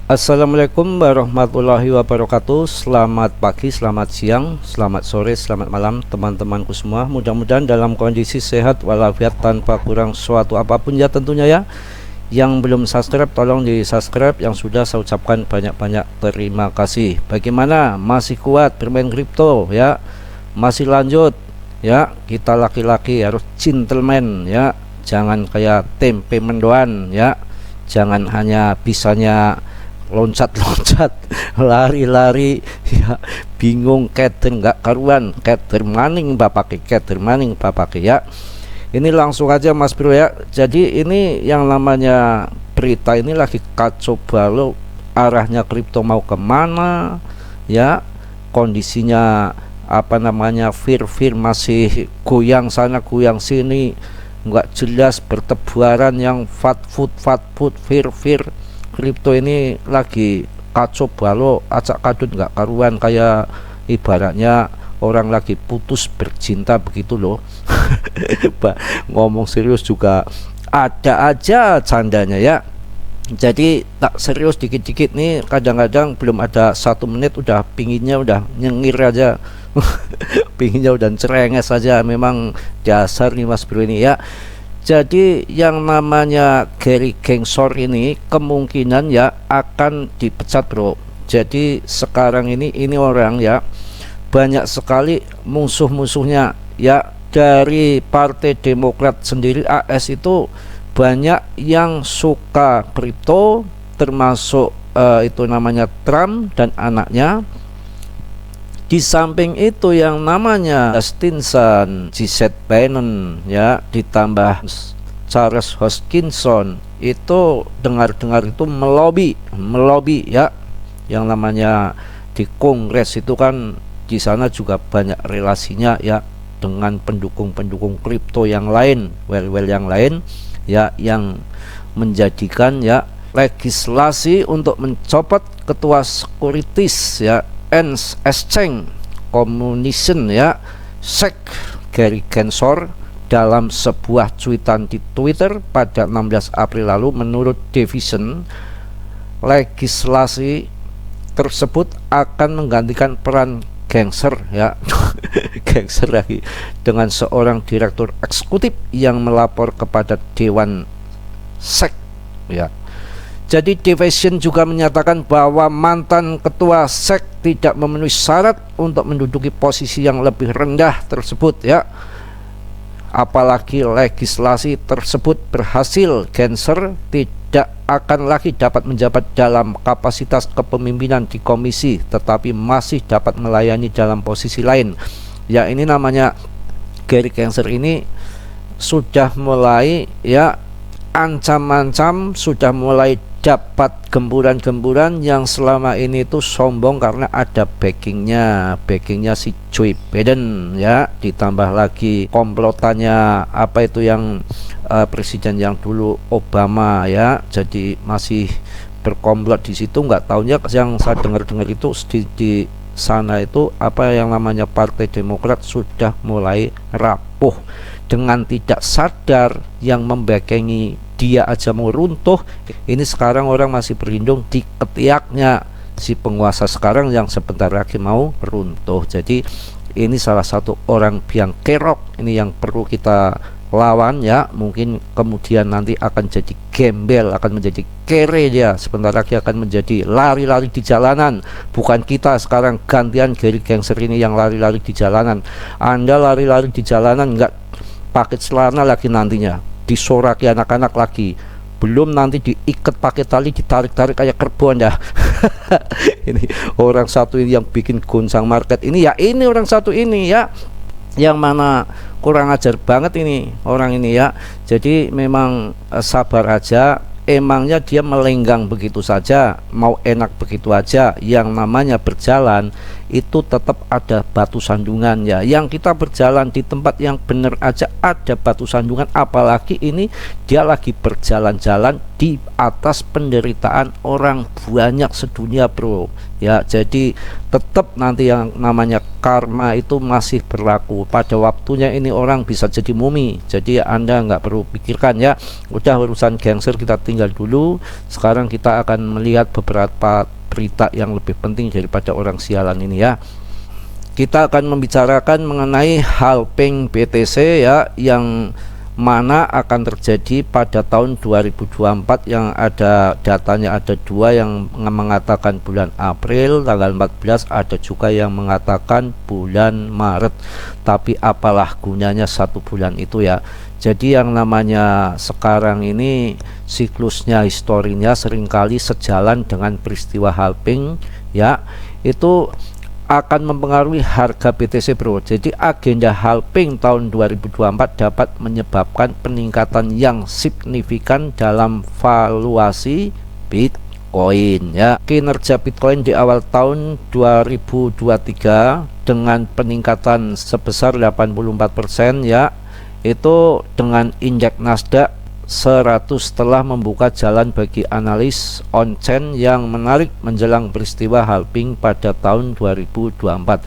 Assalamualaikum warahmatullahi wabarakatuh. Selamat pagi, selamat siang, selamat sore, selamat malam teman-temanku semua. Mudah-mudahan dalam kondisi sehat walafiat tanpa kurang suatu apapun ya tentunya ya. Yang belum subscribe tolong di subscribe, yang sudah saya ucapkan banyak-banyak terima kasih. Bagaimana, masih kuat bermain kripto ya? Masih lanjut ya? Kita laki-laki harus gentleman ya, jangan kayak tempe mendoan ya. Jangan hanya bisanya loncat-loncat, lari-lari ya, bingung keter nggak karuan, keter maning bapake ya. Ini langsung aja Mas Bro ya. Jadi ini yang namanya berita ini lagi kacau balau, arahnya kripto mau kemana ya, kondisinya apa namanya, fear masih goyang sana goyang sini, nggak jelas, bertebaran yang fat food fear. Kripto ini lagi kacau balau, acak kadut nggak karuan, kayak ibaratnya orang lagi putus bercinta begitu loh. Ngomong serius juga ada aja candanya ya. Jadi tak serius dikit-dikit nih, kadang-kadang belum ada 1 menit udah pinginnya udah nyengir aja. Pinginnya udah cerenges aja. Memang dasar nih Mas Bro ini ya. Jadi yang namanya Gary Gensler ini kemungkinan ya akan dipecat Bro. Jadi sekarang ini orang ya banyak sekali musuh-musuhnya ya. Dari Partai Demokrat sendiri AS itu banyak yang suka kripto, termasuk itu namanya Trump dan anaknya. Di samping itu yang namanya Stinson, Jesse Biden ya, ditambah Charles Hoskinson itu dengar-dengar itu melobi ya, yang namanya di Kongres itu kan di sana juga banyak relasinya ya dengan pendukung-pendukung kripto yang lain, well yang lain ya, yang menjadikan ya legislasi untuk mencopot ketua sekuritis ya Exchange Commission ya, SEC Gary Gensler dalam sebuah cuitan di Twitter pada 16 April lalu. Menurut Division, legislasi tersebut akan menggantikan peran Gensler ya Gensler lagi dengan seorang direktur eksekutif yang melapor kepada Dewan SEC ya. Jadi Division juga menyatakan bahwa mantan ketua SEC tidak memenuhi syarat untuk menduduki posisi yang lebih rendah tersebut ya. Apalagi legislasi tersebut berhasil, Gensler tidak akan lagi dapat menjabat dalam kapasitas kepemimpinan di komisi, tetapi masih dapat melayani dalam posisi lain. Ya, ini namanya Gary Gensler ini sudah mulai ya ancam-ancam, sudah mulai dapat gemburan-gemburan yang selama ini itu sombong karena ada backingnya si Joe Biden ya, ditambah lagi komplotannya apa itu yang presiden yang dulu Obama ya, jadi masih berkomplot di situ. Nggak tahunya yang saya dengar itu di sana itu apa yang namanya Partai Demokrat sudah mulai rapuh. Dengan tidak sadar yang membakengi dia aja mau runtuh, ini sekarang orang masih berlindung di ketiaknya si penguasa sekarang yang sebentar lagi mau runtuh. Jadi ini salah satu orang biang kerok ini yang perlu kita lawan ya. Mungkin kemudian nanti akan jadi gembel, akan menjadi kere, dia sebentar lagi akan menjadi lari-lari di jalanan. Bukan kita sekarang, gantian Gary Gensler ini yang lari-lari di jalanan. Anda lari-lari di jalanan nggak pakai celana lagi, nantinya disoraki anak-anak lagi, belum nanti diikat pakai tali, ditarik-tarik kayak kerbau Anda. Ini orang satu ini yang bikin goncang market ini ya, ini orang satu ini ya, yang mana kurang ajar banget ini orang ini ya. Jadi memang sabar aja, emangnya dia melenggang begitu saja, mau enak begitu aja. Yang namanya berjalan itu tetap ada batu sandungan ya. Yang kita berjalan di tempat yang benar aja ada batu sandungan, apalagi ini dia lagi berjalan-jalan di atas penderitaan orang banyak sedunia bro ya. Jadi tetap nanti yang namanya karma itu masih berlaku. Pada waktunya ini orang bisa jadi mumi, jadi Anda nggak perlu pikirkan ya. Udah urusan gangster kita tinggal dulu. Sekarang kita akan melihat beberapa berita yang lebih penting daripada orang sialan ini ya. Kita akan membicarakan mengenai halping BTC ya, yang mana akan terjadi pada tahun 2024, yang ada datanya ada dua yang mengatakan bulan April tanggal 14, ada juga yang mengatakan bulan Maret. Tapi apalah gunanya satu bulan itu ya. Jadi yang namanya sekarang ini siklusnya, historinya seringkali sejalan dengan peristiwa halping ya, itu akan mempengaruhi harga BTC bro. Jadi agenda halping tahun 2024 dapat menyebabkan peningkatan yang signifikan dalam valuasi Bitcoin ya. Kinerja Bitcoin di awal tahun 2023 dengan peningkatan sebesar 84% ya, itu dengan indeks Nasdaq 100 telah membuka jalan bagi analis on-chain yang menarik menjelang peristiwa halving pada tahun 2024.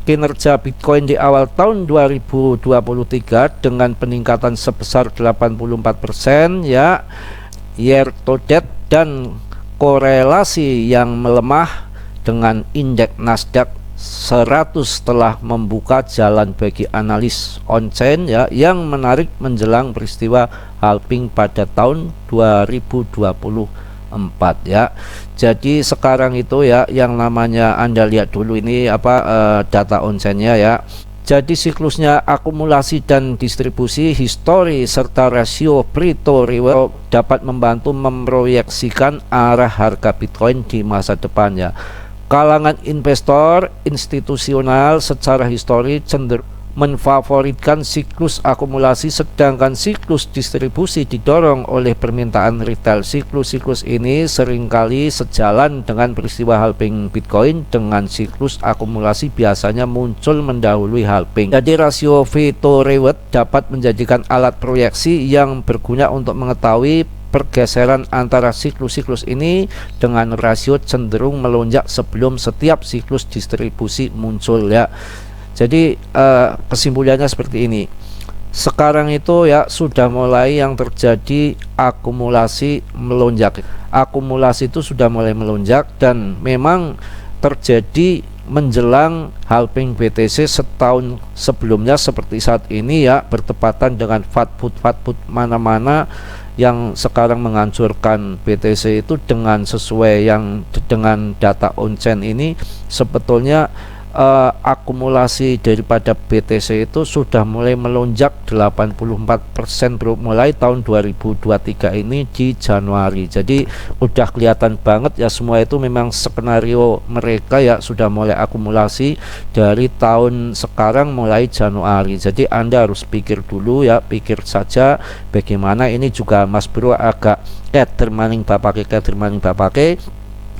Kinerja Bitcoin di awal tahun 2023 dengan peningkatan sebesar 84% ya, year to date, dan korelasi yang melemah dengan indeks Nasdaq 100 telah membuka jalan bagi analis on-chain ya, yang menarik menjelang peristiwa halving pada tahun 2024 ya. Jadi sekarang itu ya, yang namanya Anda lihat dulu ini data on-chain-nya ya. Jadi siklusnya akumulasi dan distribusi, histori serta rasio free to reward dapat membantu memproyeksikan arah harga Bitcoin di masa depan ya. Kalangan investor institusional secara histori cenderung memfavoritkan siklus akumulasi, sedangkan siklus distribusi didorong oleh permintaan retail. Siklus-siklus ini seringkali sejalan dengan peristiwa halving Bitcoin, dengan siklus akumulasi biasanya muncul mendahului halving. Jadi rasio fee to reward dapat menjadikan alat proyeksi yang berguna untuk mengetahui pergeseran antara siklus-siklus ini dengan rasio cenderung melonjak sebelum setiap siklus distribusi muncul ya. Jadi kesimpulannya seperti ini. Sekarang itu ya sudah mulai yang terjadi akumulasi melonjak. Akumulasi itu sudah mulai melonjak dan memang terjadi menjelang halving BTC setahun sebelumnya seperti saat ini ya, bertepatan dengan fatput mana-mana yang sekarang menghancurkan BTC itu dengan sesuai yang dengan data on-chain ini. Sebetulnya akumulasi daripada BTC itu sudah mulai melonjak 84% bro, mulai tahun 2023 ini di Januari. Jadi udah kelihatan banget ya, semua itu memang skenario mereka ya sudah mulai akumulasi dari tahun sekarang mulai Januari. Jadi Anda harus pikir dulu ya, pikir saja bagaimana ini juga Mas Bro agak ketermaning bapake.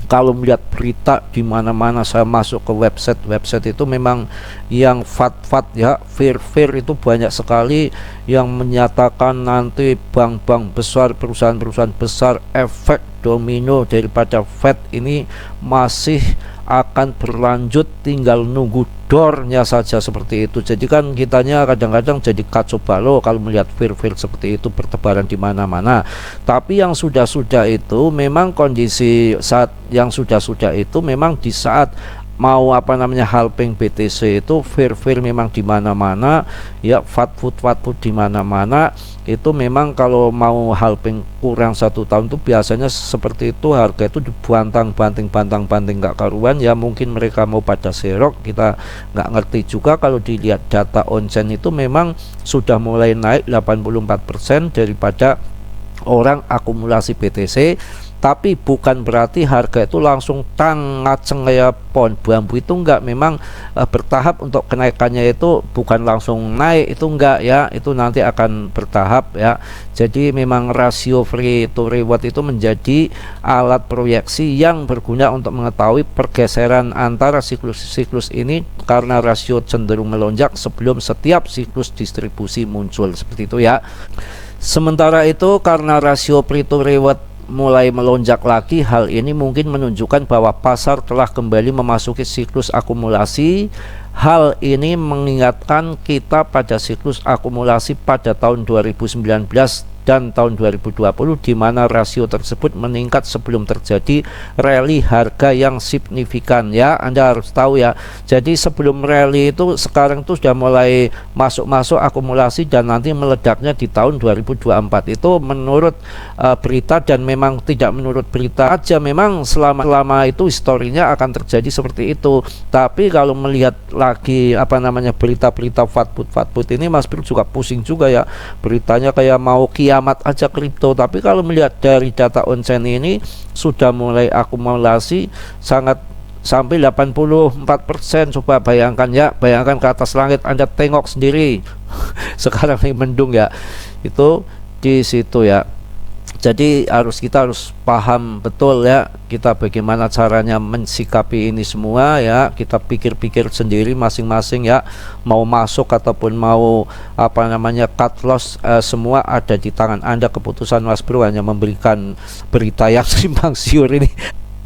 Kalau melihat berita di mana-mana, saya masuk ke website itu memang yang fat ya, fear itu banyak sekali yang menyatakan nanti bank-bank besar, perusahaan-perusahaan besar, efek domino daripada Fed ini masih akan berlanjut, tinggal nunggu doornya saja seperti itu. Jadi kan kitanya kadang-kadang jadi kacau balau kalau melihat fear seperti itu bertebaran di mana-mana. Tapi yang sudah-sudah itu memang kondisi saat yang sudah-sudah itu memang di saat mau halving BTC itu fear memang di mana-mana ya, fatput di mana-mana. Itu memang kalau mau halving kurang 1 tahun itu biasanya seperti itu, harga itu dibanting nggak karuan ya. Mungkin mereka mau pada serok, kita nggak ngerti juga. Kalau dilihat data on-chain itu memang sudah mulai naik 84% daripada orang akumulasi BTC. Tapi bukan berarti harga itu langsung ngaceng kayak pohon bambu, itu enggak. Memang bertahap untuk kenaikannya, itu bukan langsung naik, itu enggak ya, itu nanti akan bertahap ya. Jadi memang rasio free to reward itu menjadi alat proyeksi yang berguna untuk mengetahui pergeseran antara siklus-siklus ini, karena rasio cenderung melonjak sebelum setiap siklus distribusi muncul seperti itu ya. Sementara itu, karena rasio free to reward mulai melonjak lagi, hal ini mungkin menunjukkan bahwa pasar telah kembali memasuki siklus akumulasi. Hal ini mengingatkan kita pada siklus akumulasi pada tahun 2019 dan tahun 2020, di mana rasio tersebut meningkat sebelum terjadi rally harga yang signifikan ya. Anda harus tahu ya. Jadi sebelum rally itu sekarang itu sudah mulai masuk akumulasi dan nanti meledaknya di tahun 2024. Itu menurut berita, dan memang tidak menurut berita aja, memang selama itu historinya akan terjadi seperti itu. Tapi kalau melihat lagi berita-berita fatput ini, Mas Bro juga pusing juga ya, beritanya kayak mau kiamat aja kripto. Tapi kalau melihat dari data on-chain ini sudah mulai akumulasi sangat sampai 84%. Coba bayangkan ya, bayangkan ke atas langit, Anda tengok sendiri sekarang ini mendung ya, itu di situ ya. Jadi kita harus paham betul ya, kita bagaimana caranya mensikapi ini semua ya. Kita pikir-pikir sendiri masing-masing ya, mau masuk ataupun mau cut loss, semua ada di tangan Anda. Keputusan Mas Bro hanya memberikan berita yang simpang siur ini.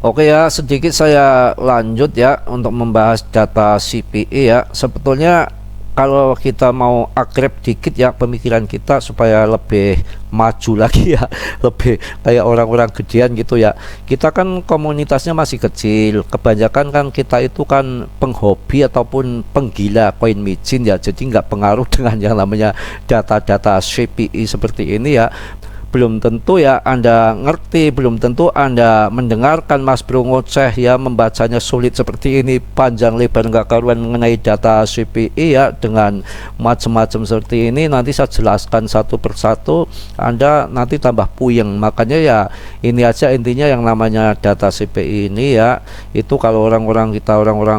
Oke ya, sedikit saya lanjut ya untuk membahas data CPE ya. Sebetulnya kalau kita mau akrab dikit ya pemikiran kita supaya lebih maju lagi ya, lebih kayak orang-orang gedean gitu ya. Kita kan komunitasnya masih kecil, kebanyakan kan kita itu kan penghobi ataupun penggila koin micin ya, jadi nggak pengaruh dengan yang namanya data-data CPI seperti ini ya. Belum tentu ya Anda ngerti, belum tentu Anda mendengarkan Mas Bro ngoceh ya, membacanya sulit seperti ini, panjang lebar nggak karuan mengenai data CPI ya, dengan macam-macam seperti ini. Nanti saya jelaskan satu persatu, Anda nanti tambah puyeng. Makanya ya ini aja intinya, yang namanya data CPI ini ya, itu kalau orang-orang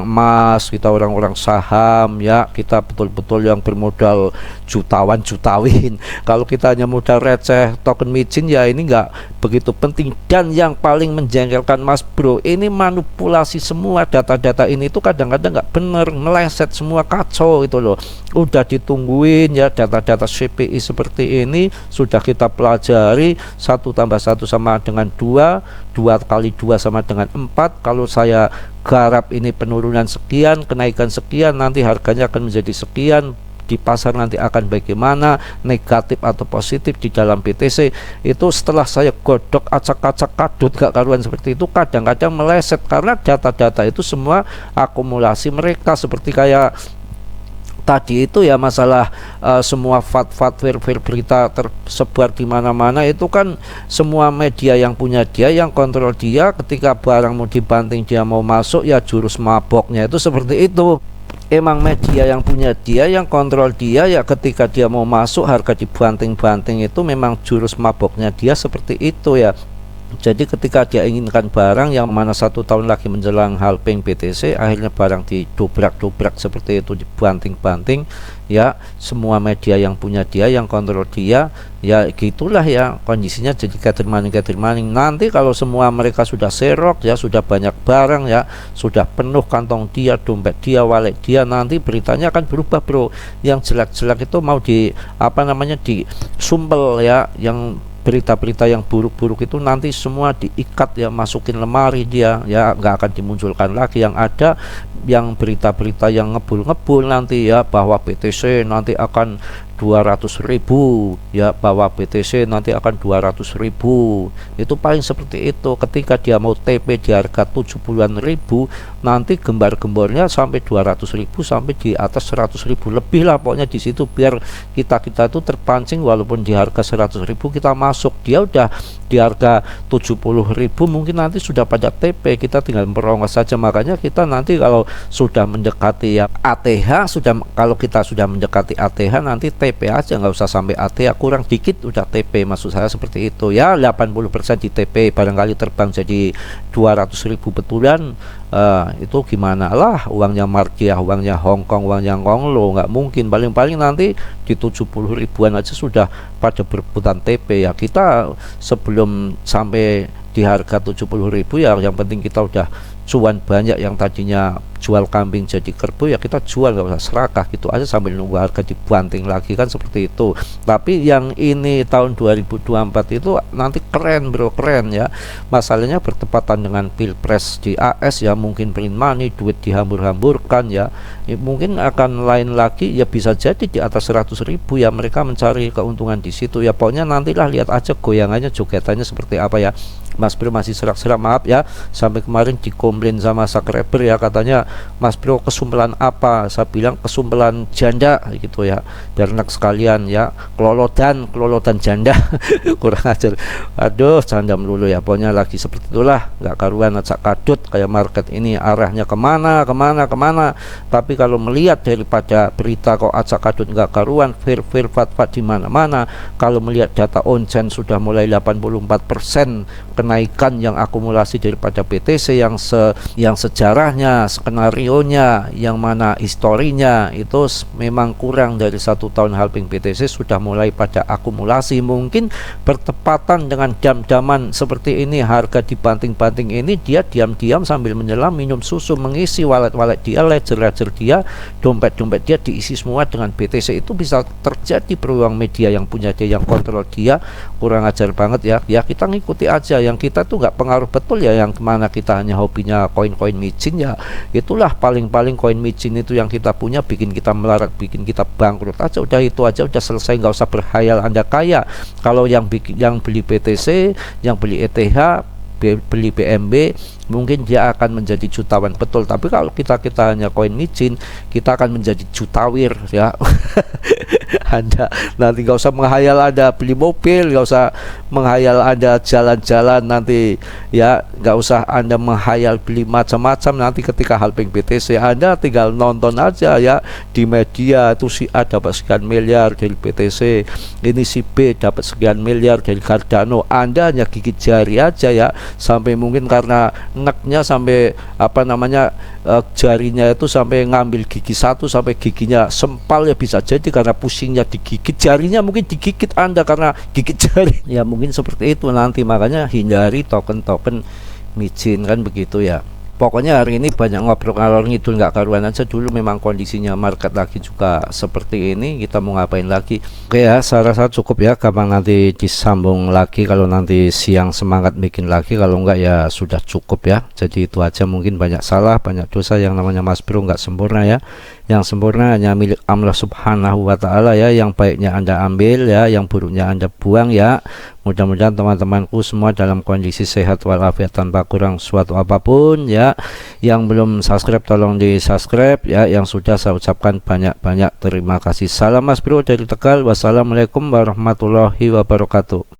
emas, kita orang-orang saham ya, kita betul-betul yang bermodal jutawin. Kalau kita hanya modal receh token micin ya, ini nggak begitu penting. Dan yang paling menjengkelkan Mas Bro, ini manipulasi semua data-data ini tuh kadang-kadang nggak bener, meleset semua, kacau itu loh. Udah ditungguin ya data-data CPI seperti ini, sudah kita pelajari, 1 tambah 1 sama dengan 2, 2 kali 2 sama dengan 4. Kalau saya garap ini penurunan sekian, kenaikan sekian, nanti harganya akan menjadi sekian, di pasar nanti akan bagaimana, negatif atau positif di dalam BTC. Itu setelah saya godok acak-acak kadut gak karuan seperti itu, kadang-kadang meleset karena data-data itu semua akumulasi mereka. Seperti kayak tadi itu ya, masalah semua berita tersebar di mana-mana, itu kan semua media yang punya dia, yang kontrol dia. Ketika barang mau dibanting, dia mau masuk ya, jurus maboknya itu seperti itu. Emang media yang punya dia, yang kontrol dia ya, ketika dia mau masuk harga dibanting-banting, itu memang jurus maboknya dia seperti itu ya. Jadi ketika dia inginkan barang yang mana 1 tahun lagi menjelang halving BTC, akhirnya barang didobrak-dobrak seperti itu, dibanting-banting ya. Semua media yang punya dia, yang kontrol dia ya, gitulah ya kondisinya. Jadi gather money. Nanti kalau semua mereka sudah serok ya, sudah banyak barang ya, sudah penuh kantong dia, dompet dia, wallet dia, nanti beritanya akan berubah Bro. Yang jelek-jelek itu mau disumpel ya, yang berita-berita yang buruk-buruk itu nanti semua diikat ya, masukin lemari dia ya, nggak akan dimunculkan lagi. Yang ada yang berita-berita yang ngebul nanti ya, bahwa BTC nanti akan 200.000 ya, bahwa BTC nanti akan 200.000. Itu paling seperti itu. Ketika dia mau TP di harga 70-an ribu, nanti gembar-gembornya sampai 200.000, sampai di atas 100.000 lebih lah pokoknya di situ, biar kita itu terpancing. Walaupun di harga 100.000 kita masuk, dia udah di harga 70.000, mungkin nanti sudah pada TP, kita tinggal merongos saja. Makanya kita nanti kalau sudah mendekati ya ATH, kalau kita sudah mendekati ATH, nanti TP aja, nggak usah sampai ATH, kurang dikit udah TP, maksud saya seperti itu ya. 80% di TP, barangkali terbang jadi 200.000 betulan. Itu gimana lah, uangnya Markiah, uangnya Hongkong, uangnya Konglo, nggak mungkin. Paling-paling nanti di 70 ribuan aja sudah pada berebutan TP ya. Kita sebelum sampai di harga 70.000 ya, yang penting kita udah cuan banyak. Yang tadinya jual kambing jadi kerbau ya kita jual, nggak usah serakah gitu aja sambil nunggu harga dibanting lagi, kan seperti itu. Tapi yang ini tahun 2024 itu nanti keren bro, keren ya. Masalahnya bertepatan dengan pilpres di AS ya, mungkin print money, duit dihambur-hamburkan ya. Mungkin akan lain lagi ya, bisa jadi di atas 100.000 ya, mereka mencari keuntungan di situ ya. Pokoknya nantilah lihat aja goyangannya, jogetannya seperti apa ya. Mas Bro masih serak-serak, maaf ya, sampai kemarin dikomplain sama subscriber ya, katanya Mas Bro kesumpelan apa, saya bilang kesumpelan janda gitu ya, biar enak sekalian ya, kelolodan janda. Kurang ajar, aduh canda melulu ya. Pokoknya lagi seperti itulah, nggak karuan, acak kadut kayak market ini arahnya kemana. Tapi kalau melihat daripada berita kok acak kadut nggak karuan, fair fat di mana-mana. Kalau melihat data onsen sudah mulai 84% kenaikan yang akumulasi daripada BTC yang sejarahnya, skenarionya, yang mana historinya itu memang kurang dari 1 tahun halving BTC sudah mulai pada akumulasi. Mungkin bertepatan dengan jam-jaman seperti ini, harga dibanting-banting ini, dia diam-diam sambil menyelam minum susu, mengisi wallet-wallet dia, ledger-ledger dia, dompet-dompet dia diisi semua dengan BTC. Itu bisa terjadi beruang media yang punya dia, yang kontrol dia. Kurang ajar banget ya. Ya kita ngikuti aja, yang kita tuh nggak pengaruh betul ya, yang kemana kita hanya hobinya koin-koin micin ya. Itulah paling-paling koin micin itu yang kita punya, bikin kita melarat, bikin kita bangkrut aja, udah itu aja, udah selesai, nggak usah berhayal Anda kaya. Kalau yang beli BTC, yang beli ETH, beli BNB, mungkin dia akan menjadi jutawan betul. Tapi kalau kita hanya koin micin, kita akan menjadi jutawir ya. Anda nanti nggak usah menghayal Anda beli mobil, nggak usah menghayal Anda jalan-jalan nanti ya, nggak usah Anda menghayal beli macam-macam. Nanti ketika halving BTC Anda tinggal nonton aja ya di media, itu si A dapat sekian miliar dari BTC, ini si B dapat sekian miliar dari Cardano. Anda hanya gigit jari aja ya, sampai mungkin karena neknya sampai apa namanya jarinya itu sampai ngambil gigi satu sampai giginya sempal ya, bisa jadi karena pusingnya digigit jarinya, mungkin digigit Anda karena gigit jari ya, mungkin seperti itu nanti. Makanya hindari token-token micin kan begitu ya. Pokoknya hari ini banyak ngobrol ngalor ngidul nggak karuan aja. Dulu memang kondisinya market lagi juga seperti ini, kita mau ngapain lagi. Oke ya, saya rasa cukup ya, gampang nanti disambung lagi kalau nanti siang semangat bikin lagi, kalau enggak ya sudah cukup ya. Jadi itu aja, mungkin banyak salah, banyak dosa, yang namanya Mas Bro nggak sempurna ya. Yang sempurna hanya milik Allah Subhanahu wa Ta'ala ya. Yang baiknya Anda ambil ya, yang buruknya Anda buang ya. Mudah-mudahan teman-temanku semua dalam kondisi sehat walafiat tanpa kurang suatu apapun ya. Yang belum subscribe tolong di subscribe ya. Yang sudah saya ucapkan banyak-banyak terima kasih. Salam Mas Bro dari Tegal. Wassalamualaikum warahmatullahi wabarakatuh.